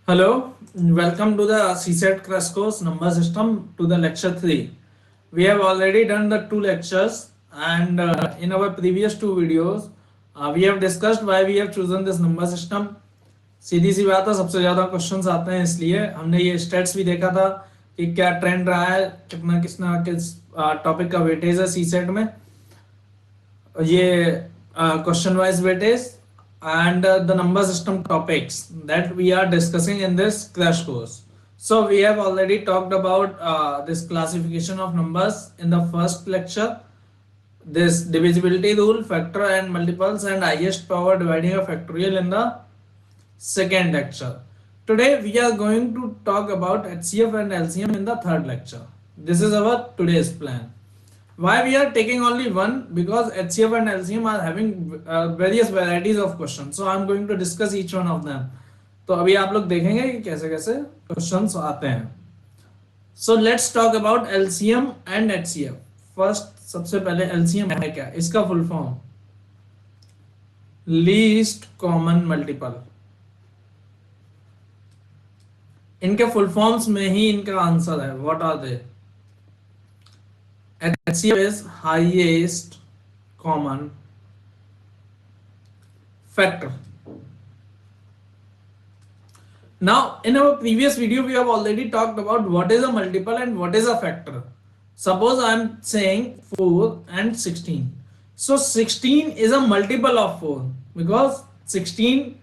Hello, welcome to the CSET Crash Course Number System to the lecture 3. We have already done the two lectures and in our previous two videos we have discussed why we have chosen this number system. सीधी सी बात है, सबसे ज़्यादा questions आते हैं इसलिए हमने ये states भी देखा था कि क्या ट्रेंड रहा है, कितना किस टॉपिक का वेटेज है सीसेट में, ये question wise weightage and the number system topics that we are discussing in this crash course. So we have already talked about this classification of numbers in the first lecture, this divisibility rule, factor and multiples, and highest power dividing a factorial in the second lecture. Today we are going to talk about HCF and LCM in the third lecture. This is our today's plan. Why we are taking only one? Because HCF and LCM are having various varieties of questions. So I am going to discuss each one of them. तो अभी आप लोग देखेंगे कि कैसे कैसे questions आते हैं. So let's talk about LCM and HCF. First, सबसे पहले LCM है क्या? इसका full form least common multiple. इनके फुल फॉर्म्स में ही इनका आंसर है. What are they? HCF is highest common factor. Now, in our previous video, we have already talked about what is a multiple and what is a factor. Suppose I am saying 4 and 16. So 16 is a multiple of 4 because 16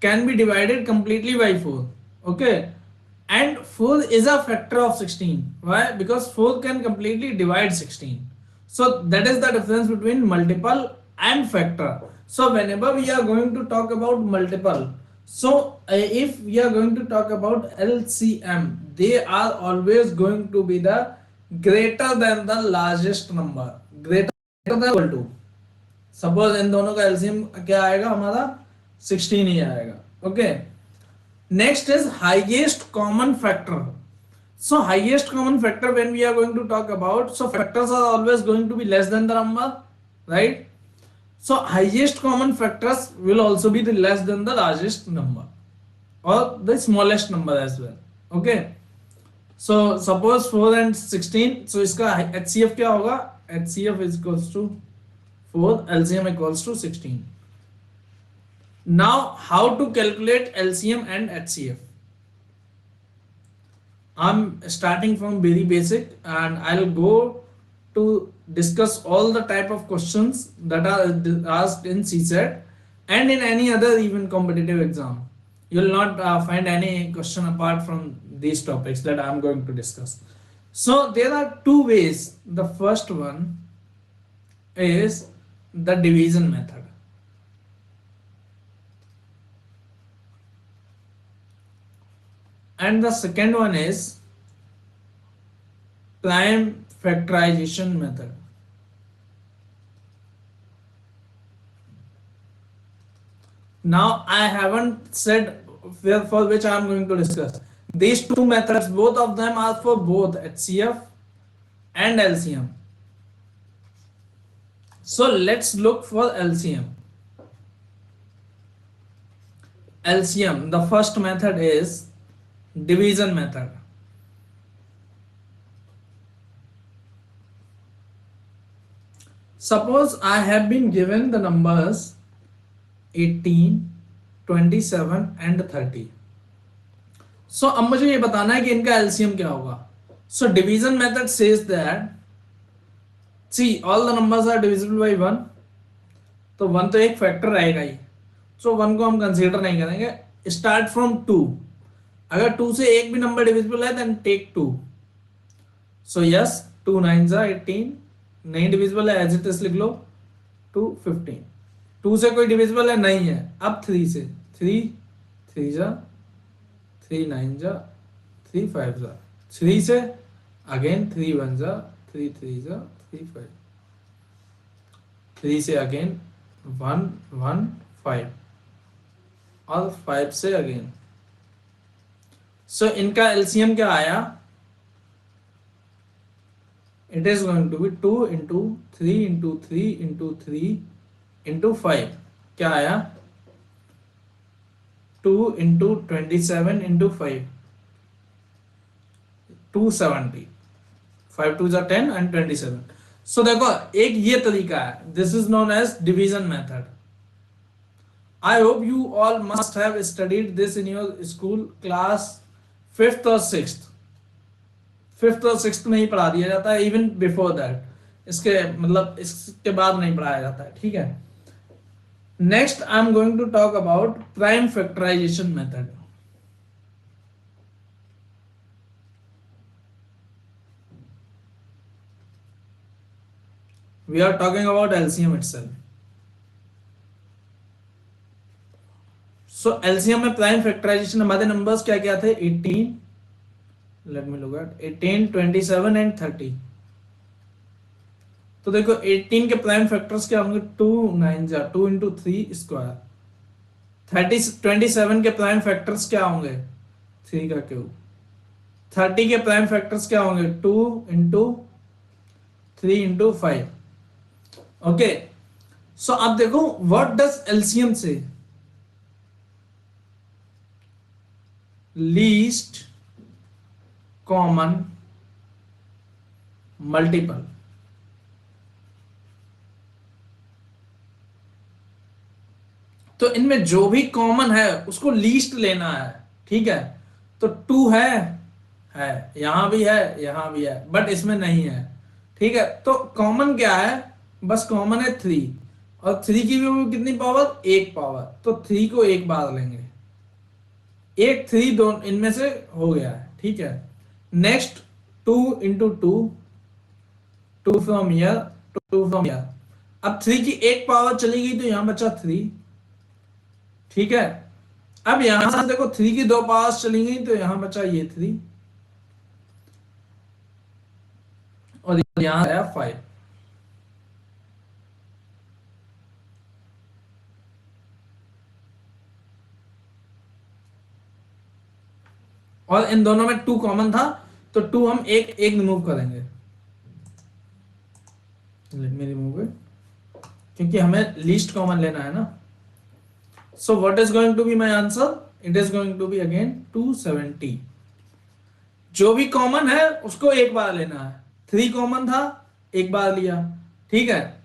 can be divided completely by 4. Okay. And 4 is a factor of 16. Why? Because 4 can completely divide 16. So that is the difference between multiple and factor. So whenever we are going to talk about multiple, so if we are going to talk about LCM, they are always going to be the greater than the largest number, greater than equal to. Suppose इन दोनों का LCM क्या आएगा हमारा 16 ही आएगा. Okay. Next is highest common factor. So highest common factor, when we are going to talk about, so factors are always going to be less than the number, right? So highest common factors will also be the less than the largest number or the smallest number as well. Okay. So suppose 4 and 16. So इसका HCF क्या होगा? HCF is equals to 4, LCM equals to 16. Now, how to calculate LCM and HCF? I'm starting from very basic and I'll go to discuss all the type of questions that are asked in CSET and in any other even competitive exam. You will not find any question apart from these topics that I'm going to discuss. So there are two ways. The first one is the division method. And the second one is prime factorization method. Now I haven't said for which I am going to discuss. These two methods, both of them are for both HCF and LCM. So let's look for LCM. LCM, the first method is division method. Suppose I have been given the numbers 18, 27 and 30. So अब मुझे ये बताना है कि इनका LCM क्या होगा. So division method says that see all the numbers are divisible by 1. तो 1 तो एक फैक्टर रहेगा ही. So 1 को हम कंसीडर नहीं करेंगे. Start from 2. अगर 2 से एक भी नंबर डिविजिबल है देन टेक 2. सो यस 2 9 18, नहीं डिविजिबल है एज इट इज लिख लो 2 15. 2 से कोई डिविजिबल है नहीं है. अब 3 से 3 3 जा 3 9 जा 3 5 जा 3 से अगेन 3 1 जा 3 3 जा 3 5 3 से अगेन 1 1 5 और 5 से अगेन. So इनका LCM क्या आया? It is going to be 2 into 3 into 3 into 3 into 5. क्या आया? 2 इंटू 27 इंटू 5, 270, 5 2 जा 10 एंड 27। सो देखो एक ये तरीका है, this is known as division method. I hope you all must have studied this in your school class fifth और sixth. Fifth और सिक्स्थ में ही पढ़ा दिया जाता है, इवन बिफोर दैट, इसके मतलब इसके बाद नहीं पढ़ाया जाता है, ठीक है। Next I am going to talk about prime factorization method. We are talking about LCM itself. So LCM में प्राइम फैक्टराइजेशन हमारे नंबर्स क्या क्या थे? 18, let me look at 18, 27 and 30। तो देखो 18 के प्राइम फैक्टर्स क्या होंगे? 2 9 जा 2 इंटू 3 स्क्वायर। 27 के प्राइम फैक्टर्स क्या होंगे? 3 का क्यूब। 30 के प्राइम फैक्टर्स क्या होंगे? 2 इंटू 3 इंटू 5। ओके, सो अब देखो व्हाट डज एलसीएम से? Least common multiple. तो इनमें जो भी कॉमन है उसको लीस्ट लेना है, ठीक है। तो 2 है, यहां भी है, यहां भी है, बट इसमें नहीं है, ठीक है। तो कॉमन क्या है? बस कॉमन है 3, और 3 की भी कितनी पावर? एक पावर। तो 3 को एक बार लेंगे, एक 3 दोनों इनमें से हो गया है, ठीक है। Next 2 into 2, 2 from year, 2 from year. अब 3 की एक पावर चली गई तो यहां बचा 3, ठीक है। अब यहां से देखो 3 की दो पावर्स चली गई तो यहां बचा ये 3, और यहां आया 5। और इन दोनों में 2 कॉमन था, तो 2 हम एक एक रिमूव करेंगे। लेट मी रिमूव इट, क्योंकि हमें लीस्ट कॉमन लेना है ना। So what is going to be my answer? It is going to be again 270। जो भी कॉमन है उसको एक बार लेना है। 3 कॉमन था, एक बार लिया, ठीक है।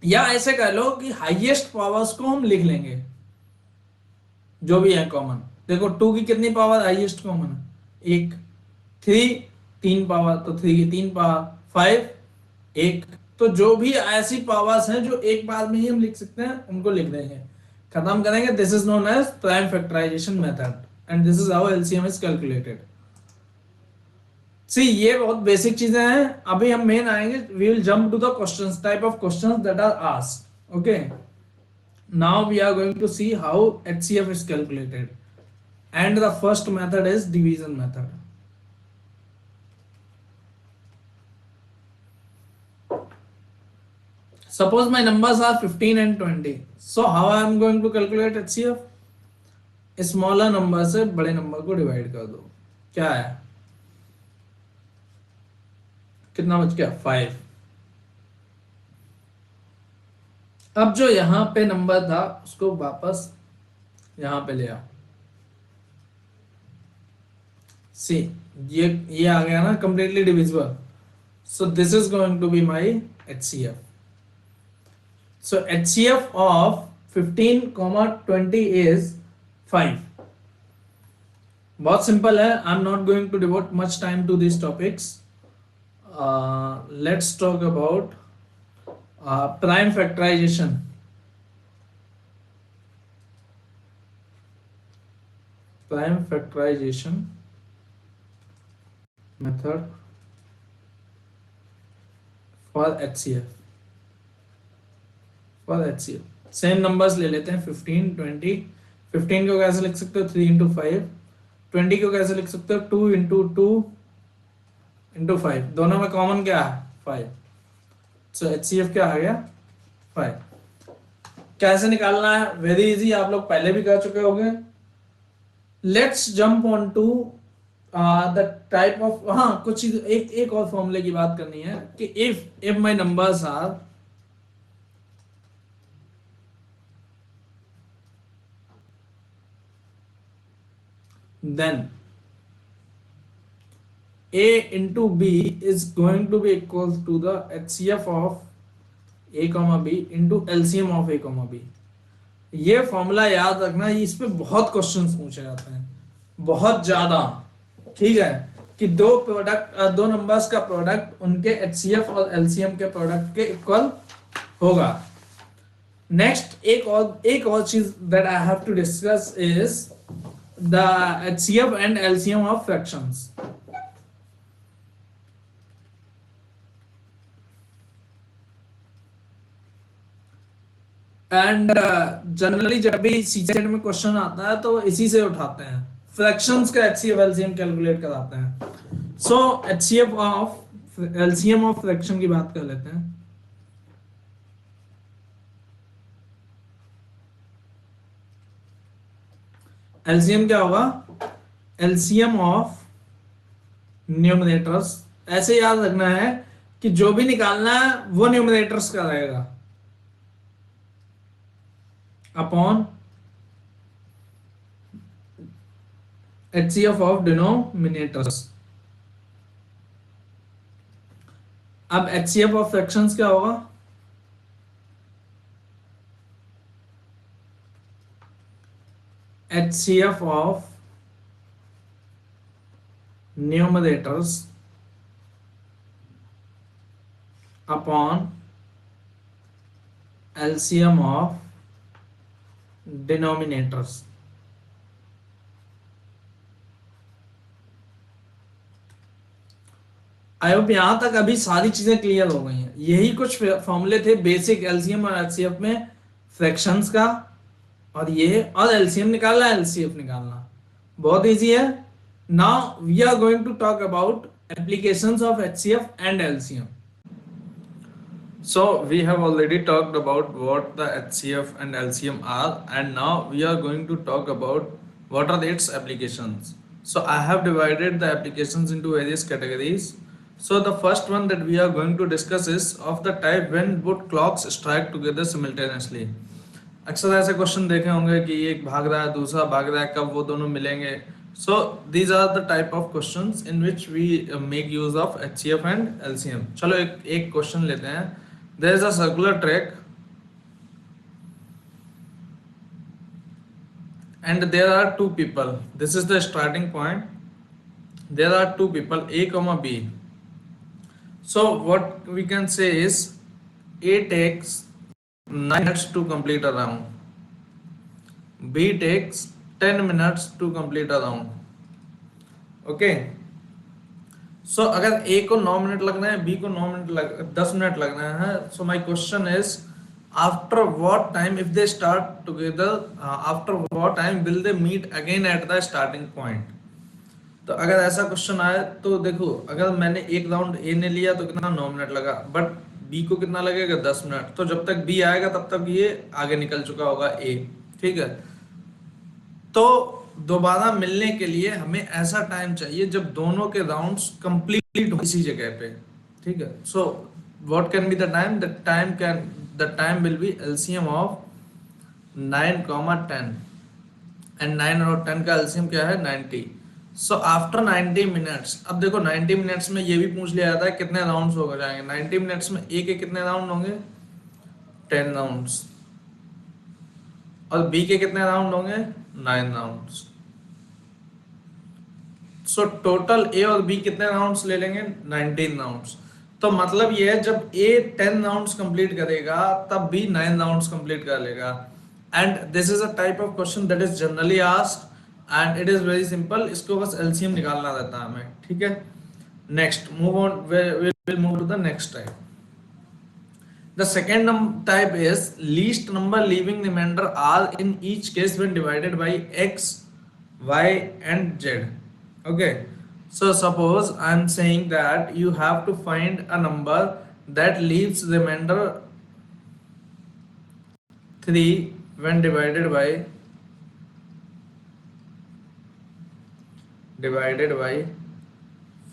या ऐसे कह लो कि हाईएस्ट पावर्स को हम लिख लेंगे, जो भी है कॉमन। देखो 2 की कितनी पावर हाईएस्ट कॉमन है? एक। 3 3 पावर, तो 3 की 3 पावर। 5 एक। तो जो भी ऐसी पावर्स हैं जो एक बार में ही हम लिख सकते हैं उनको लिख देंगे, खत्म करेंगे। This is known as prime factorization method and this is how LCM is calculated. See ये बहुत बेसिक चीजें हैं। अभी हम मेन आएंगे, we will jump to the questions, type of questions that are asked. Okay, now we are going to see how HCF is calculated, and the first method is division method. Suppose my numbers are 15 and 20, so how I am going to calculate HCF? Smaller number से बड़े number को divide कर दो। क्या है? कितना बच गया? 5। अब जो यहां पे नंबर था उसको वापस यहां पे ले आओ। सी ये आ गया ना completely divisible. So this is going to be my HCF. So HCF of 15, 20 is 5. बहुत सिंपल है. I'm not going to devote much time to these topics. Let's talk about prime factorization. Prime factorization method for HCF. For HCF same numbers ले लेते हैं 15, 20. 15 को कैसे लिख सकते हो? 3 इंटू 5. 20 को कैसे लिख सकते हो? 2 इंटू 2 इंटू 5. दोनों में कॉमन क्या है? 5. सो HCF क्या आ गया? 5. कैसे निकालना है? वेरी इजी, आप लोग पहले भी कर चुके होंगे. Let's jump on to the type of, हाँ कुछ एक और फॉर्मूले की बात करनी है कि if my numbers are then A into B is going to be equal to the HCF of A comma B into LCM of A comma B. ये फॉर्मूला याद रखना, इस पे बहुत क्वेश्चंस पूछे जाते हैं, बहुत ज्यादा। ठीक है, कि दो नंबर्स का प्रोडक्ट उनके एचसीएफ और एलसीएम के प्रोडक्ट के इक्वल होगा। नेक्स्ट एक और चीज that I have to discuss is the HCF and LCM of fractions. And generally जब भी सीसेट में क्वेश्चन आता है तो इसी से उठाते हैं, फ्रैक्शंस का एचसीएफ एलसीएम कैलकुलेट कराते हैं। So HCF of LCM of fraction की बात कर लेते हैं। एलसीएम क्या होगा? LCM of numerators. ऐसे याद रखना है कि जो भी निकालना है वो न्यूमरेटर्स का रहेगा अपॉन HCF of denominators। अब HCF of fractions क्या होगा? HCF of numerators upon LCM of denominators। I hope यहां तक अभी सारी चीजें क्लियर हो गई हैं। यही कुछ फॉर्मूले थे बेसिक एलसीएम और एचसीएफ में फ्रैक्शंस का, और ये और एलसीएम निकालना, एलसीएफ निकालना बहुत इजी है। Now we are going to talk about applications of HCF and LCM. So we have already talked about what the HCF and LCM are, and now we are going to talk about what are its applications. So I have divided the applications into various categories. So the first one that we are going to discuss is of the type when both clocks strike together simultaneously. अक्सर ऐसे question देखे होंगे कि एक भाग रहा है दूसरा भाग रहा है, कब वो दोनों मिलेंगे। So these are the type of questions in which we make use of HCF and LCM. चलो एक क्वेश्चन लेते हैं। There is a circular track and there are two people. This is the starting point. There are two people, A comma B. So what we can say is A takes 9 minutes to complete a round. B takes 10 minutes to complete a round. Okay. सो अगर ए को 9 minute लगना है, B को 10 minute लगना है, so my question is after what time if they start together, after what time will they meet again at the starting point. तो अगर ऐसा क्वेश्चन आए तो देखो, अगर मैंने एक राउंड ए ने लिया तो कितना 9 मिनट लगा, बट बी को कितना लगेगा 10 मिनट। तो जब तक बी आएगा तब तक ये आगे निकल चुका होगा ए। ठीक है, तो दोबारा मिलने के लिए हमें ऐसा टाइम चाहिए जब दोनों के राउंड्स कंप्लीट हो इसी जगह पे। ठीक है, so what can be the time? The time will be LCM of 9, 10 and 9 और 10 का एलसीएम क्या है? 90। सो आफ्टर 90 मिनट्स, अब देखो 90 मिनट्स में ये भी पूछ लिया जाता है कितने राउंड्स हो जाएंगे। 90 मिनट्स में ए के कितने राउंड होंगे? 10 राउंड्स। और बी के कितने राउंड होंगे? 9 राउंड्स। सो टोटल ए और बी कितने राउंड्स ले लेंगे? 19 राउंड्स। तो मतलब ये है जब ए 10 राउंड्स कंप्लीट करेगा तब बी 9 राउंड्स कंप्लीट कर लेगा। And this is a type of question that is generally asked and it is very simple. इसको बस एलसीएम निकालना रहता है हमें। ठीक है, next move on, we will move to the next type. The second type is least number leaving remainder R in each case when divided by X, Y and Z. Okay, so suppose I am saying that you have to find a number that leaves remainder 3 when divided by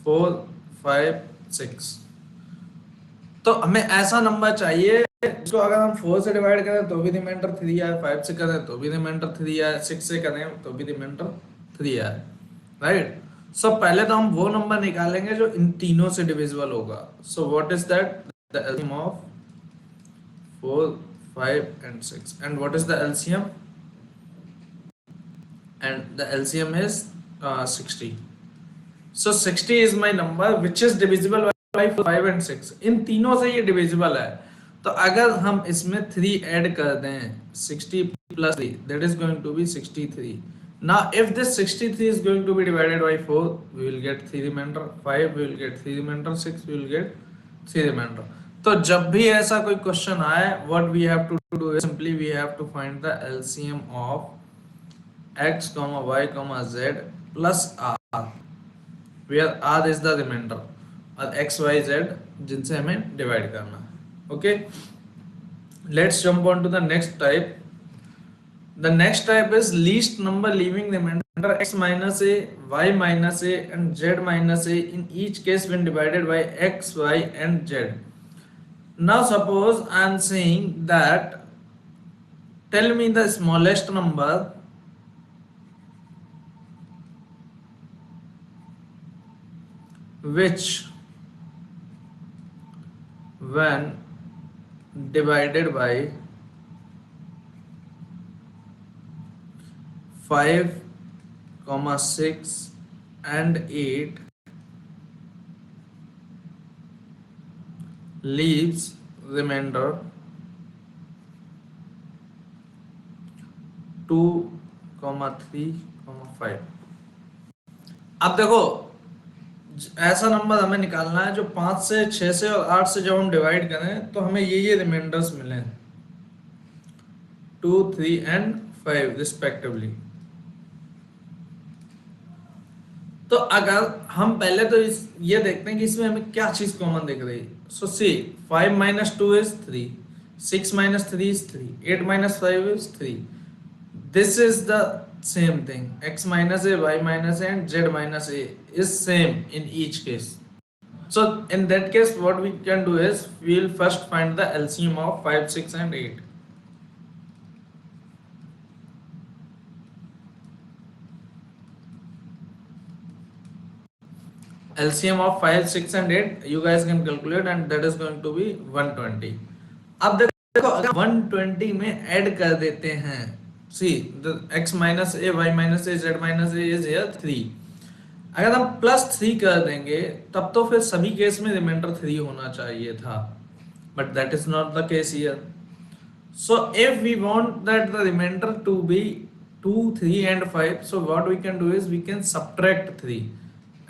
4, 5, 6। तो हमें ऐसा number चाहिए जिसको अगर हम 4 से divide करें तो भी रिमाइंडर 3 आए, 5 से करें तो भी रिमाइंडर 3 आए, 6 से करें तो भी रिमाइंडर 3 आए। राइट। सो पहले तो हम वो नंबर निकालेंगे जो इन तीनों से डिविजिबल होगा। सो what is that? The LCM of 4, 5 and 6, and what is the LCM? And the LCM is 60. So 60 is my number which is divisible by 5 and 6. इन तीनों से ये divisible है। तो अगर हम इसमें 3 ऐड कर दें, 60 plus 3, that is going to be 63. Now if this 63 is going to be divided by 4, we will get 3 remainder, 5 we will get 3 remainder, 6 we will get 3 remainder. तो जब भी ऐसा कोई क्वेश्चन आए, what we have to do is simply we have to find the LCM of x, y, z plus r, where r is the remainder और x, y, z जिनसे हमें divide करना है। Okay, let's jump on to the next type. The next type is least number leaving remainder x minus a, y minus a and z minus a in each case when divided by x, y and z. Now suppose I am saying that tell me the smallest number which when divided by 5, 6 and 8 leaves remainder 2, 3, 5। अब देखो, ऐसा number हमें निकालना है जो 5 से, 6 से और 8 से जब हम डिवाइड करें तो हमें ये रिमाइंडर्स मिले, 2, 3 एंड 5 रिस्पेक्टिवली। तो अगर हम पहले तो ये देखते हैं कि इसमें हमें क्या चीज कॉमन दिख रही है। सो सी 5 minus 2 is 3, 6 minus 3 is 3, 8 minus 5 is 3. This is the same thing. X minus a, y minus a and z minus a is same in each case. So in that case what we can do is we will first find the LCM of 5, 6 and 8. LCM of 5, 6 and 8 you guys can calculate and that is going to be 120. अब देखो अगर 120 में add कर देते हैं, see the x minus a, y minus a, z minus a is here 3, अगर हम +3 कर देंगे तब तो फिर सभी केस में रिमाइंडर 3 होना चाहिए था, but that is not the case here. So if we want that the remainder to be 2, 3 and 5, so what we can do is we can subtract 3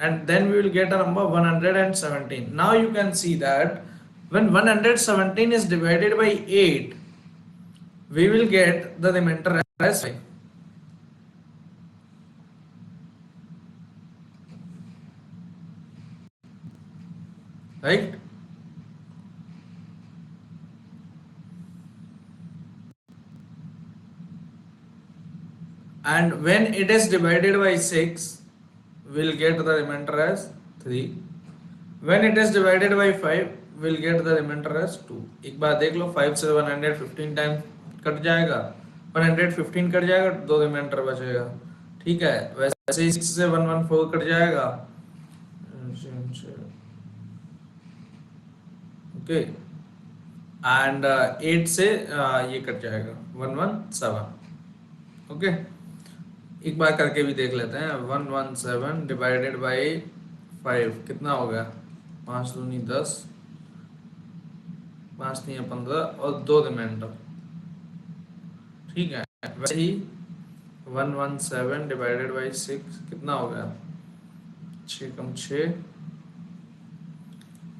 and then we will get a number 117. Now you can see that when 117 is divided by 8, we will get the remainder as 5. Right? And when it is divided by 6, we'll get the remainder as 3. When it is divided by 5, we'll get the remainder as 2. एक बार देख लो, 5 से 115 time cut जाएगा, 115 cut जाएगा, 2 reminder बचेगा। ठीक है, वैसे ही 6 से 114 कट जाएगा, ओके, एंड 8 से ये कट जाएगा 117। ओके, एक बार करके भी देख लेते हैं। 117 डिवाइडेड बाई 5 कितना हो गया, 5 दूनी 10, 5 3 15 और 2 रिमाइंडर। ठीक है, वैसे ही 117 डिवाइडेड बाई 6 कितना हो गया, 6 कम 6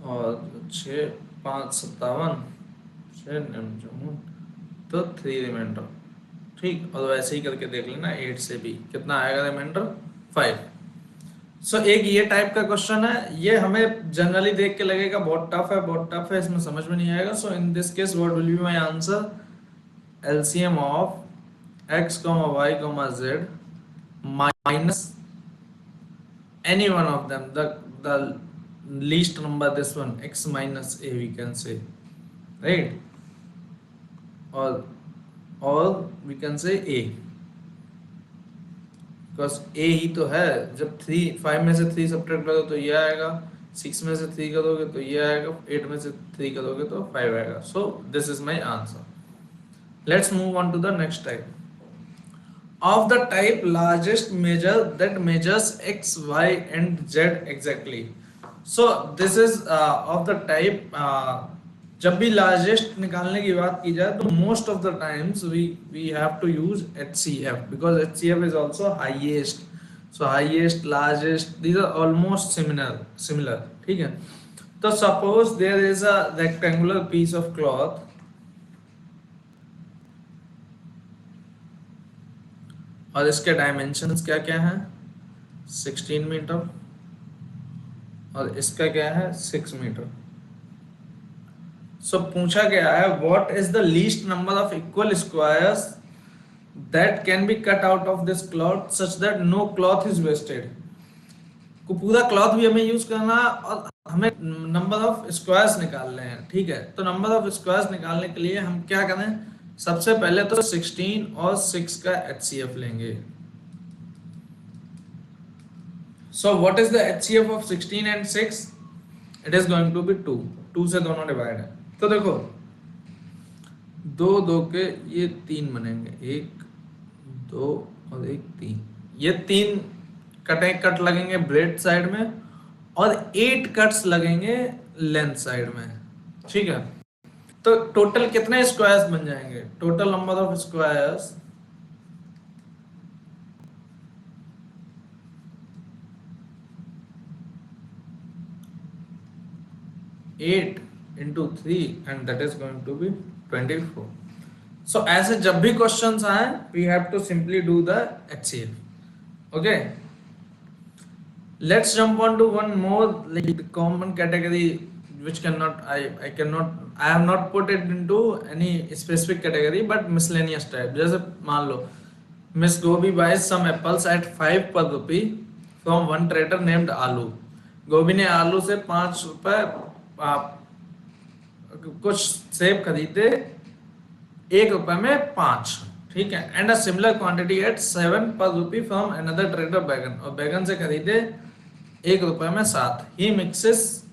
और 6 5 57, 6 तो 3 रिमाइंडर। ठीक, और वैसे ही करके देख लेना 8 से भी कितना आएगा रिमाइंडर, 5। सो एक ये टाइप का क्वेश्चन है, ये हमें जनरली देख के लगेगा बहुत टफ है, इसमें समझ में नहीं आएगा। So in this case what will be my answer, LCM of x, y, z minus any one of them, the least number, this one x minus a we can say, right, or we can say a, because A ही तो है। जब 5 में से 3 subtract करो तो ये आएगा, 6 में से 3 करोगे तो ये आएगा, 8 में से 3 करोगे तो 5 आएगा। So this is my answer. Let's move on to the next type. Of the type largest measure that measures x, y and z exactly. So this is of the type जब भी largest निकालने की बात की जाए तो most of the times we have to use HCF because HCF is also highest. So highest, largest, these are almost similar ठीक है। तो suppose there is a rectangular piece of cloth और इसके डायमेंशंस क्या क्या हैं, 16 मीटर और इसका क्या है 6 मीटर। सो पूछा गया है what is the least number of equal squares that can be cut out of this cloth such that no cloth is wasted. को पूरा क्लॉथ भी हमें यूज करना है और हमें नंबर ऑफ स्क्वायर्स निकालने हैं, ठीक है। तो नंबर ऑफ स्क्वायर्स निकालने के लिए हम क्या करें, सबसे पहले तो 16 और 6 का HCF लेंगे। So what is the HCF of 16 and 6? It is going to be 2. 2 से दोनों डिवाइड है। तो देखो 2 2 के ये 3 बनेंगे, 1 2 और 1 3। ये 3 कट लगेंगे ब्रेड साइड में और 8 कट्स लगेंगे लेंथ साइड में, ठीक है। तो टोटल कितने स्क्वायर्स बन जाएंगे, total number of squares 8 into 3 and that is going to be 24. So ऐसे जब भी क्वेश्चंस आए we have to simply do the HCF. Okay, let's jump on to one more like the common category which I have not put it into any specific category but miscellaneous type. जैसे मान लो Miss Gobi buys some apples at 5 per rupee from one trader named आलू। गोभी ने आलू से 5 रुपए कुछ सेब खरीदे 1 रुपए में 5, ठीक है। And a similar quantity eight 7 पर रूपी फ्रॉम अनदर ट्रेडर बैगन, और बैगन से खरीदे 1 रुपए में 7। ही मिक्सेस,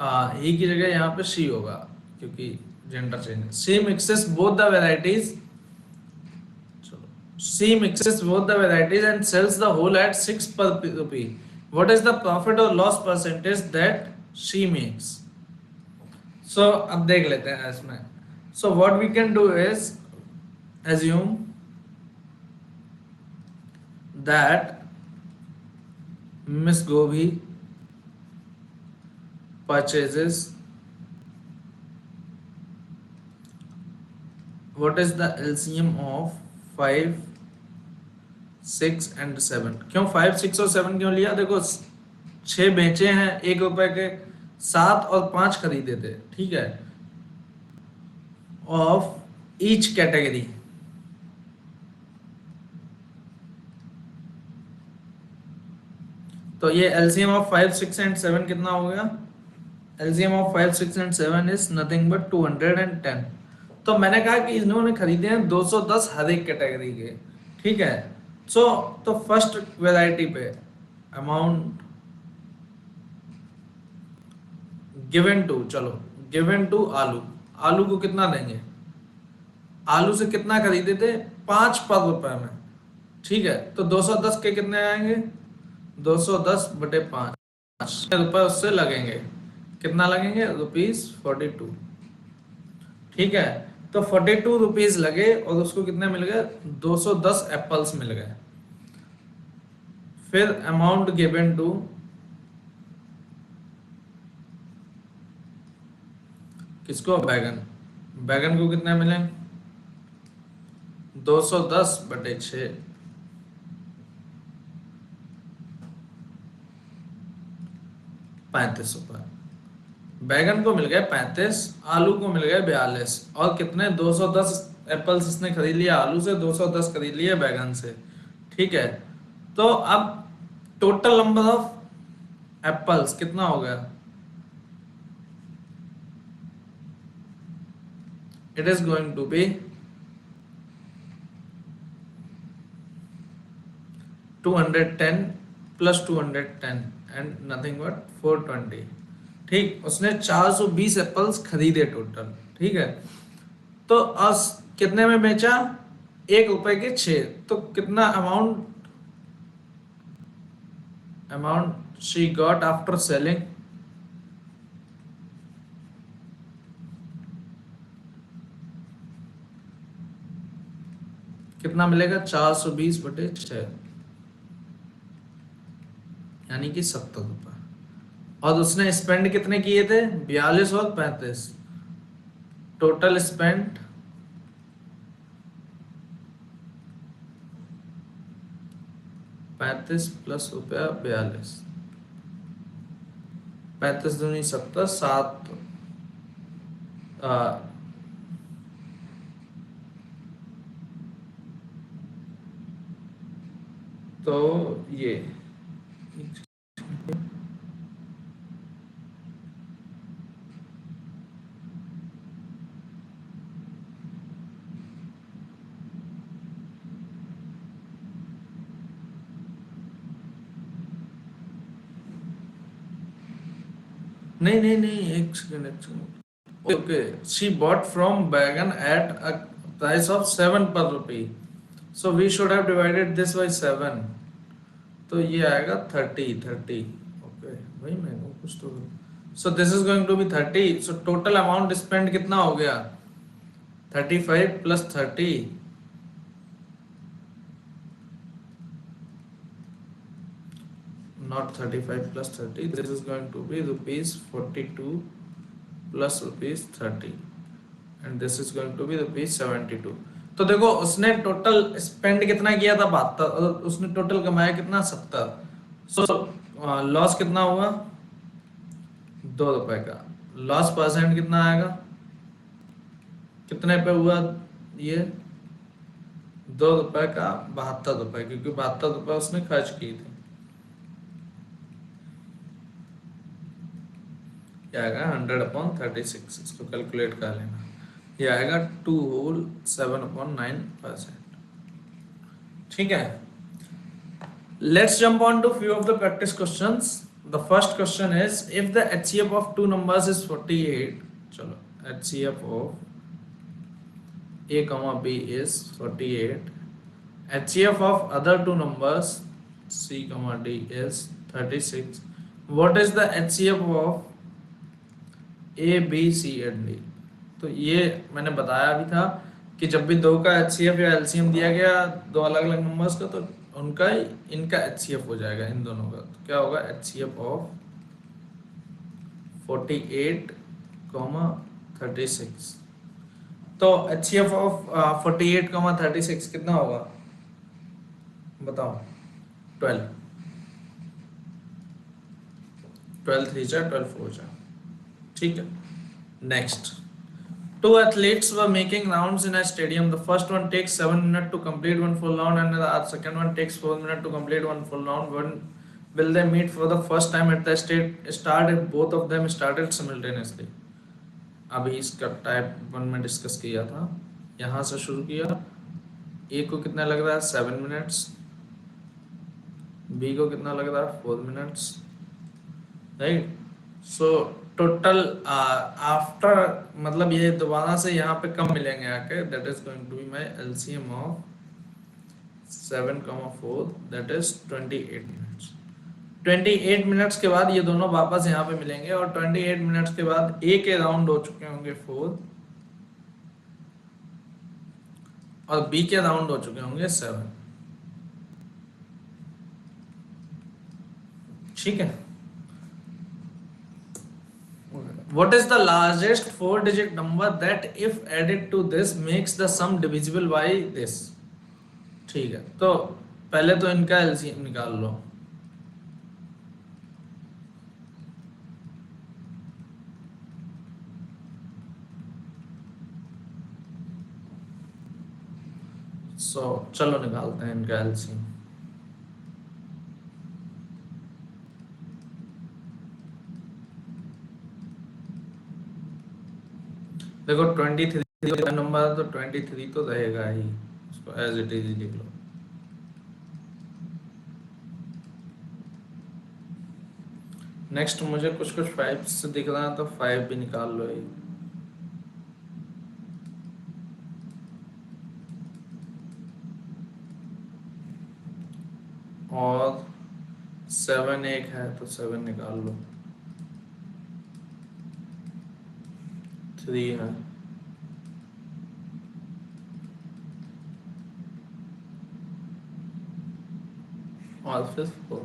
ही की जगह यहाँ पे शी होगा क्योंकि जेंडर चेंज है। She mixes both the varieties, she mixes both the varieties and sells the whole at 6 पर rupee. What is the profit और loss percentage that she makes. So अब देख लेते हैं इसमें। So what we can do is assume that Miss Gobi purchases, what is the LCM of 5 6 and 7। क्यों 5 6 और 7 क्यों लिया, देखो 6 बेचे हैं 1 रुपए के, 7 और 5 खरीदे थे, ठीक है, ऑफ ईच कैटेगरी। तो ये LCM ऑफ 5 6 एंड 7 कितना हो गया, LCM of 5 6 and 7 is nothing but 210। तो मैंने कहा कि इन्होंने खरीदे हैं 210 हर एक कैटेगरी के, ठीक है। सो तो फर्स्ट वेराइटी पे अमाउंट गिवन टू, चलो गिवन टू आलू, आलू को कितना देंगे, आलू से कितना खरीदे थे 5 पर रुपए में, ठीक है। तो 210 के कितने आएंगे, 210 बटे 5 रुपए उससे लगेंगे, कितना लगेंगे ₹42, ठीक है। तो 42 रुपीज लगे और उसको कितने मिल गए, 210 एप्पल्स मिल गए। फिर अमाउंट गिवन टू, किसको, बैगन, बैगन को कितने मिले 210 बटे 6, 35 रुपए। बैगन को मिल गए 35, आलू को मिल गए 42 और कितने 210 एप्पल्स इसने खरीद लिया आलू से, 210 खरीद लिए बैगन से, ठीक है। तो अब टोटल नंबर ऑफ एप्पल्स कितना हो गया, it is going to be 210 plus 210 and nothing but 420। ठीक, उसने 420 एप्पल्स खरीदे टोटल। ठीक है, तो अस कितने में बेचा? 1 रुपए के 6। तो कितना amount she got after selling? कितना मिलेगा? 420/6, यानी कि 70 रुपए। और उसने स्पेंड कितने किए थे? 42 और 35। टोटल स्पेंड 35 प्लस रुपया 42। 35 दूनी 70, 7 तो ये नहीं नहीं नहीं, एक सेकंड एक second. Okay, she bought from बैगन एट अ प्राइस ऑफ 7 पर rupee, so we should have divided this by 7। तो ये आएगा 30। ओके भाई, मैं कुछ तो, so this is going to be 30। So total amount spend कितना हो गया? 35 plus 30, not 35 plus 30, this is going to be rupees 42 plus rupees 30 and this is going to be rupees 72। तो देखो, उसने टोटल स्पेंड कितना किया था? 72, और उसने टोटल कमाया कितना? 70। सो लॉस कितना हुआ? 2 रुपए का। लॉस परसेंट कितना आएगा? कितने पे हुआ ये? 2 रुपए का 72 रुपए, क्योंकि 72 रुपए उसने खर्च की थी। क्या आएगा? 100/36। इसको कैलकुलेट कर लेना। ये आएगा 2 होल 7/9%। ठीक है, let's jump on to few of the practice questions. The first question is, if the HCF of two numbers is 48। चलो, HCF of A, B is 48. HCF of other two numbers C, D is 36. What is the HCF of A, B, C and D? तो ये मैंने बताया भी था कि जब भी दो का HCF या LCM दिया गया दो अलग अलग नंबर्स का, तो उनका इनका HCF हो जाएगा इन दोनों का। तो क्या होगा? HCF of 48, 36। तो HCF ऑफ 48, 36 कितना होगा? बताओ। 12। 12 3 जा 12 4 जा। ठीक है, next. Two athletes were making rounds in a stadium. The first one takes 7 minutes to complete one full round, and the second one takes 4 minutes to complete one full round. When will they meet for the first time at the start if both of them started simultaneously? अभी इसका type 1 में discuss किया था। यहाँ से शुरू किया। ए को कितना लग रहा है? 7 मिनट्स। बी को कितना लग रहा है? 4 minutes. Right, so total after, मतलब ये दोबारा से यहाँ पे कम मिलेंगे आके। That is going to be my LCM of 7, 4, that is 28 minutes. 28 minutes के बाद ये दोनों वापस यहाँ पे मिलेंगे, और 28 मिनट्स के बाद ए के राउंड हो चुके होंगे 4 और बी के राउंड हो चुके होंगे 7। ठीक है, what is the largest 4-digit number that if added to this makes the sum divisible by this? ठीक है, तो पहले तो इनका LCM निकाल लो। चलो निकालते हैं इनका LCM। देखो 23 नंबर है, तो 23 तो रहेगा ही, उसको एज इट इज लिख लो। नेक्स्ट मुझे कुछ कुछ 5 से दिख रहा है तो 5 भी निकाल लो ये। और 7 एक है तो 7 निकाल लो। 3 है और फिर 4।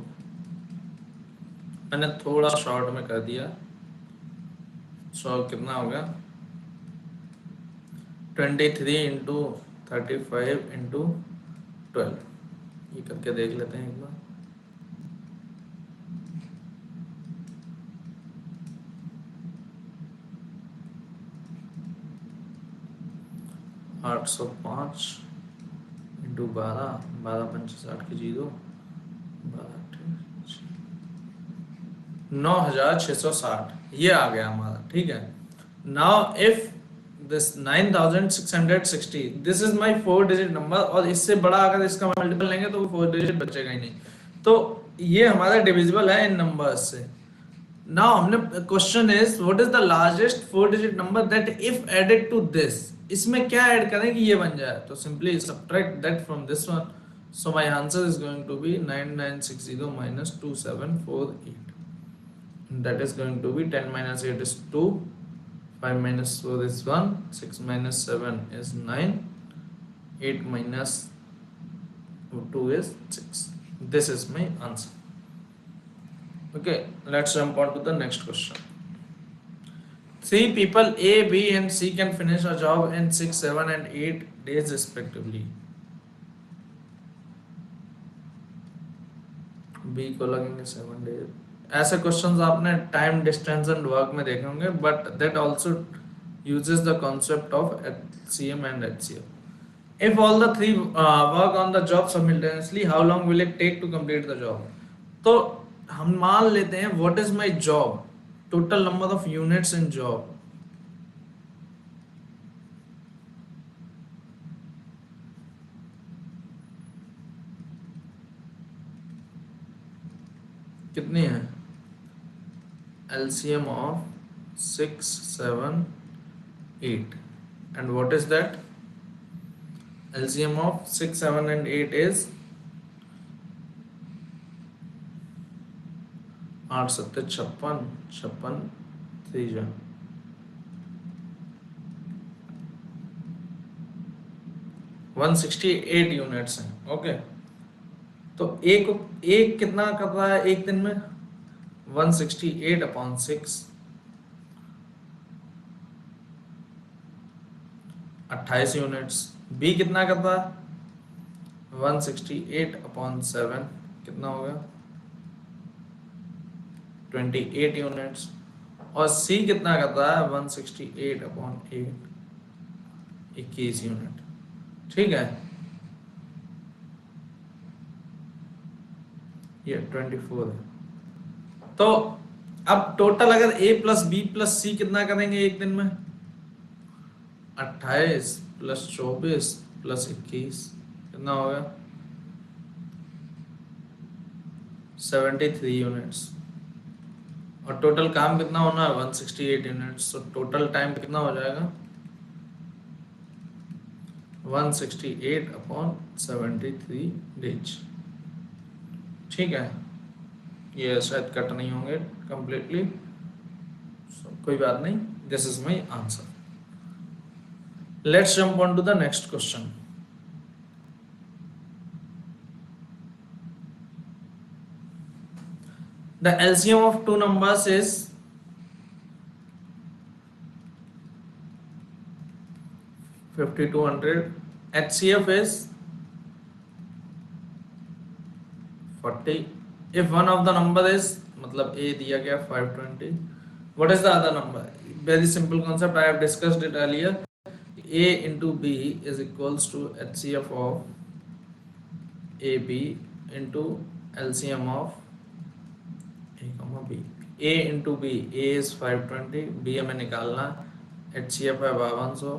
मैंने थोड़ा शॉर्ट में कर दिया। सो कितना हो गया 23 इंटू 35 इंटू 12। ये करके देख लेते हैं एक बार। 805 इंटू 12, 12 पंचे 60 की 0, 9660 ये आ गया हमारा। ठीक है, now if this 9660 this is my 4 digit number, और इससे बड़ा अगर इसका मल्टीपल लेंगे तो वो 4 डिजिट बचेगा ही नहीं। तो ये हमारा डिविजिबल है इन नंबर्स से। नाउ हमने question is what is the largest 4 digit number that if added to this, इसमें क्या ऐड करें कि ये बन जाए, तो simply subtract that from this one. So my answer is going to be 9960 minus 2748, that is going to be 10 minus 8 is 2, 5 minus 4 is 1, 6 minus 7 is 9, 8 minus 2 is 6. This is my answer. Okay, let's jump on to the next question. 3 people A, B and C can finish a job in 6, 7 and 8 days respectively. B को लगेंगे 7 days। ऐसे questions आपने time distance and work में देखे होंगे, but that also uses the concept of HCM and HCF. If all the three work on the job simultaneously, how long will it take to complete the job? तो हम मान लेते हैं what is my job, total number of units in job। कितनी है LCM of 6, 7, 8, and what is that? LCM of 6, 7 and 8 is 8 7 56, 56 3 जा 168 units हैं। Okay, तो एक कितना कर रहा है एक दिन में 168 अपॉन 6, 28 यूनिट्स। बी कितना करता है 168 अपॉन 7, कितना हो गया 28 यूनिट्स। और सी कितना करता है 168 अपॉन 8, 21 यूनिट। ठीक है, ये 24 है। तो अब टोटल अगर ए प्लस बी प्लस सी कितना करेंगे एक दिन में 28 प्लस 24 प्लस 21, कितना हो गया 73 यूनिट्स। और टोटल काम कितना होना है 168 यूनिट्स। तो टोटल टाइम कितना हो जाएगा 168 अपॉन 73 डेज। ठीक है, ये शायद कट नहीं होंगे कंप्लीटली, कोई बात नहीं। This is my answer. Let's jump on to the next question. The LCM of two numbers is 5200, HCF is 40। If one of the number is, मतलब A दिया गया 520, what is the other number? Very simple concept, I have discussed it earlier। A into B is equals to HCF of AB into LCM of A comma B। A into B, A is 520, B हमें निकालना, HCF है 5200,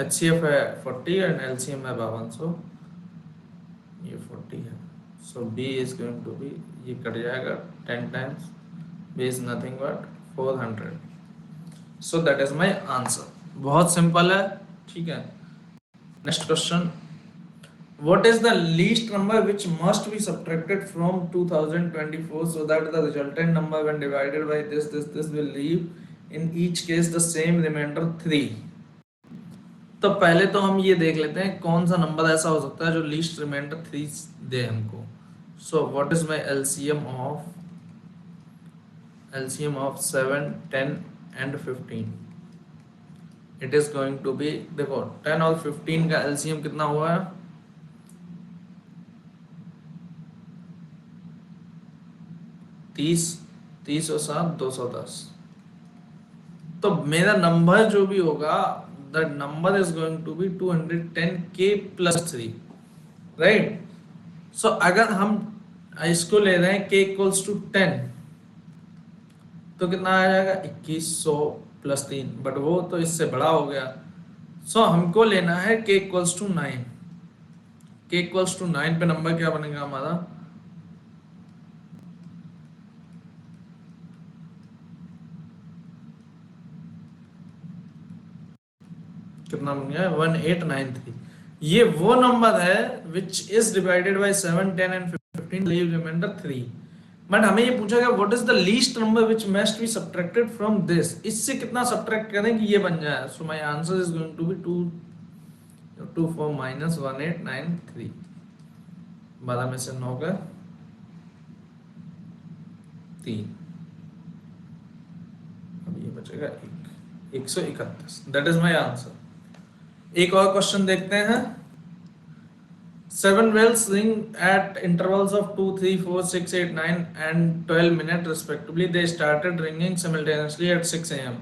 HCF है 40 and LCM है 5200, ये 40 है। So b is going to be, ये cut जाएगा 10 times, b is nothing but 400. So that is my answer. बहुत सिंपल है, ठीक है. Next question. What is the least number which must be subtracted from 2024 so that the resultant number when divided by this will leave in each case the same remainder 3? तो पहले तो हम ये देख लेते हैं कौन सा नंबर ऐसा हो सकता है जो लीस्ट रिमाइंडर 3 दे हमको. So what is my LCM of 7, 10 and 15? It is going to be, देखो 10 और 15 का LCM कितना हुआ है? 30 और 7 210. तो मेरा नंबर जो भी होगा, the number is going to be 210k plus 3, right. So अगर हम इसको ले रहे हैं k इक्वल्स टू 10, तो कितना आ जाएगा? 2100 plus 3, बट वो तो इससे बड़ा हो गया. सो हमको लेना है k equals to 9. k equals to 9 पे नंबर क्या बनेगा हमारा? कितना बन गया? 1893. ये वो नंबर है which is divided by 7, 10 and 15 leave reminder 3. But हमें ये पूछा गया what is the least number which must be subtracted from this. इससे कितना सब्ट्रैक्ट करें कि ये बन जाए? So my answer is going to be 224 minus 1893. 12 में से 9 का 3, अब ये बचेगा 131. That is my answer. एक और क्वेश्चन देखते हैं. 7 bells ring at intervals of 2, 3, 4, 6, 8, 9 and 12 minutes respectively. They started ringing simultaneously at 6 a.m.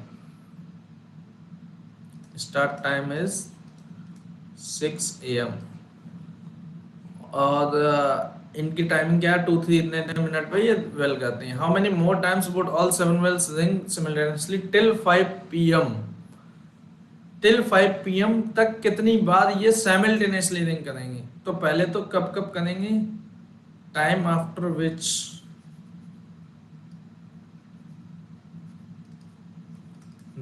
Start time is 6 a.m. और इनकी टाइमिंग क्या है? 2, 3 इतने मिनट पे ये बेल करती हैं. How many more times would all 7 bells ring simultaneously till 5 p.m. Till 5 PM तक कितनी बार ये साइमल्टेनियसली रिंग करेंगे? तो पहले तो कब कब करेंगे? Time after which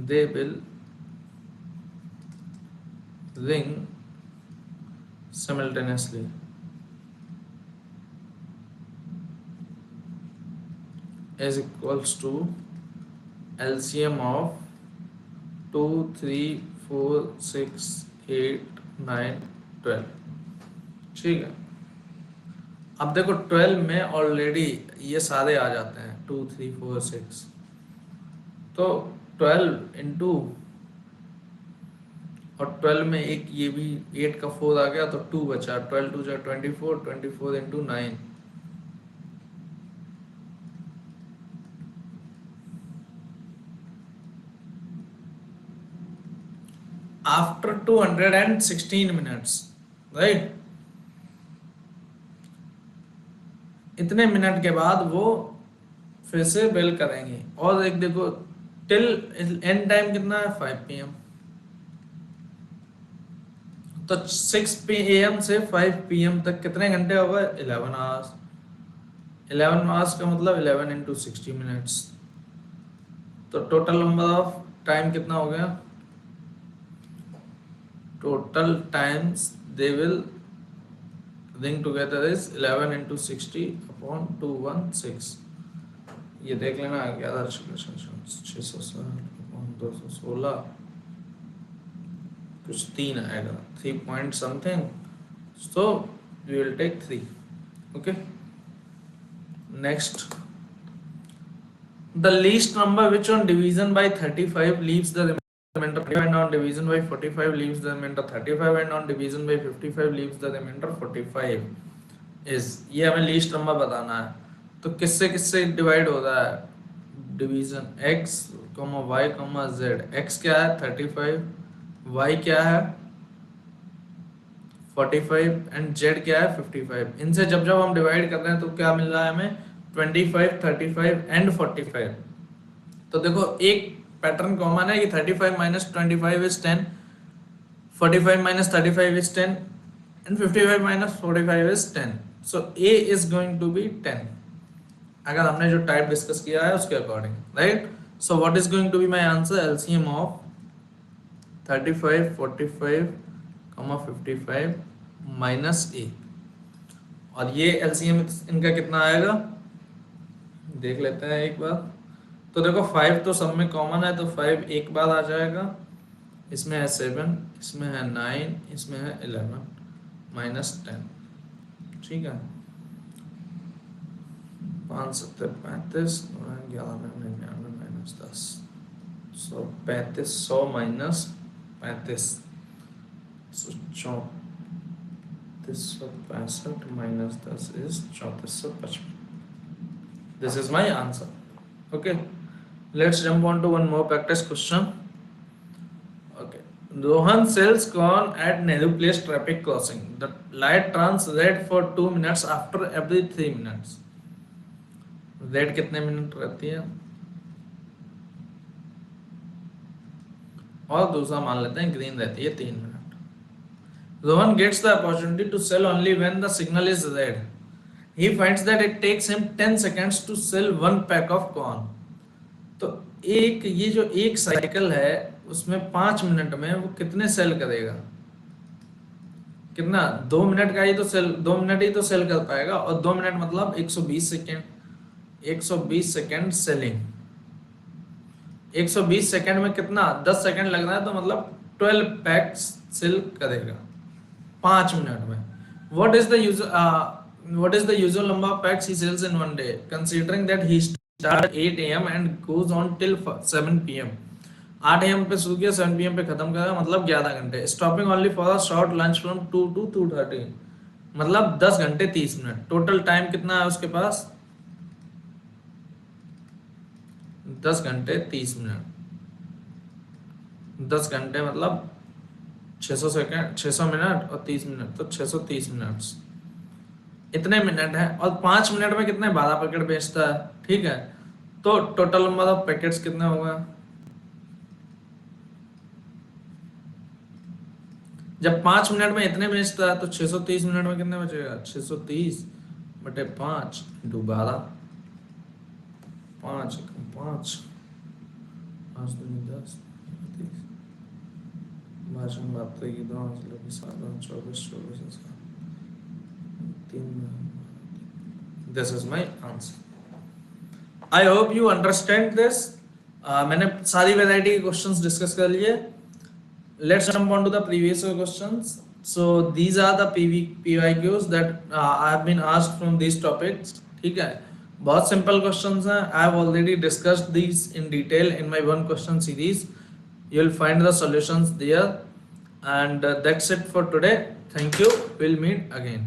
they will ring simultaneously is equals to LCM of 2, 3, 4, 6, 8, 9, 12. ठीक है. अब देखो 12 में ऑलरेडी ये सारे आ जाते हैं 2, 3, 4, 6. तो 12 इंटू, और 12 में एक ये भी 8 का 4 आ गया तो 2 बचा. 12 2 जा 24, 24 इंटू 9. After 216 minutes, right. इतने मिनट के बाद वो फिर से बेल करेंगे. और एक देखो टिल एंड टाइम कितना है? 5 PM. तो 6 PM से 5 PM तक कितने घंटे हो गए? 11 आवर्स. 11 आवर्स का मतलब 11 इंटू 60 मिनट्स. तो टोटल नंबर ऑफ टाइम कितना हो गया? Total times they will ring together is 11 into 60 upon 216. ये देख लेना. 11,616 कुछ 3 आएगा, 3 point something. So we will take 3. Okay. Next, the least number which on division by 35 leaves the remainder 35 and on division by 45 leaves the remainder 35 and on division by 55 leaves the remainder 45 is. ये हमें least number बताना है. तो किससे किससे divide हो रहा है? Division x, y, z. x क्या है? 35. y क्या है? 45 एंड z क्या है? 55. इनसे जब जब हम डिवाइड कर रहे हैं तो क्या मिल रहा है हमें? 25, 35 एंड 45. तो देखो एक पैटर्न कॉमन है कि 35 minus 25 is 10, 45 minus 35 is 10 and 55 minus 45 is 10. So A is going to be 10 अगर हमने जो टाइप डिस्कस किया है उसके according, right. So what is going to be my answer, LCM of 35 45 55 minus A, और ये एलसीएम इनका कितना आएगा देख लेते हैं एक बार। तो देखो 5 तो सब में कॉमन है, तो 5 एक बार आ जाएगा, इसमें है 7, इसमें है 9, इसमें है 11 माइनस 10, ठीक है। 5 7 35, 11 99 minus 10, 3500 minus 35, 3465 minus 10 is 3455. This is my answer. Okay, let's jump on to one more practice question. Okay, Rohan sells corn at Nehru Place traffic crossing. The light turns red for 2 minutes after every 3 minutes. Red कितने minute रहती है, और दूसरा मान लेते हैं green रहती है 3 minute. Rohan gets the opportunity to sell only when the signal is red. He finds that it takes him 10 seconds to sell 1 pack of corn. तो ये जो एक साइकिल है उसमें 5 मिनट में वो कितने सेल करेगा, कितना 2 मिनट का ही तो सेल, 2 मिनट ही तो सेल कर पाएगा, और 2 मिनट मतलब 120 सेकेंड, 120 सेकेंड सेलिंग, 120 सेकेंड में कितना 10 सेकेंड लग रहा है, तो मतलब 12 पैक्स सेल करेगा 5 मिनट में. What is the usual number of packs he sells in one day, considering that he starts 8 a.m. and goes on till 7 p.m. 8 a.m. पे शुरू किया, 7 p.m. पे खत्म करेगा, मतलब 11 घंटे. Stopping only for a short lunch from 2 to 2:30, मतलब 10 घंटे 30 मिनट. टोटल टाइम कितना है उसके पास, 10 घंटे 30 मिनट. 10 घंटे मतलब 600 सेकेंड, 600 मिनट और 30 मिनट, तो 630 मिनट इतने मिनट है. और 5 मिनट में कितने 12 पैकेट बेचता है, ठीक है. तो टोटल नंबर ऑफ पैकेट्स कितने होगा, जब 5 मिनट में इतने बेचता है तो 630 मिनट में कितने बचेगा, 630 बटे 5 इंटू 12, 5 5 5 10 भाषण बात की 2 7 24 24. This is my answer. I hope you understand this. मैंने सारी वैरायटी के क्वेश्चंस डिस्कस कर लिए. Let's jump on to the previous questions. So these are the PYQs that I have been asked from these topics. ठीक है, बहुत simple questions हैं. I have already discussed these in detail in my one question series. You'll find the solutions there. And that's it for today. Thank you. We'll meet again.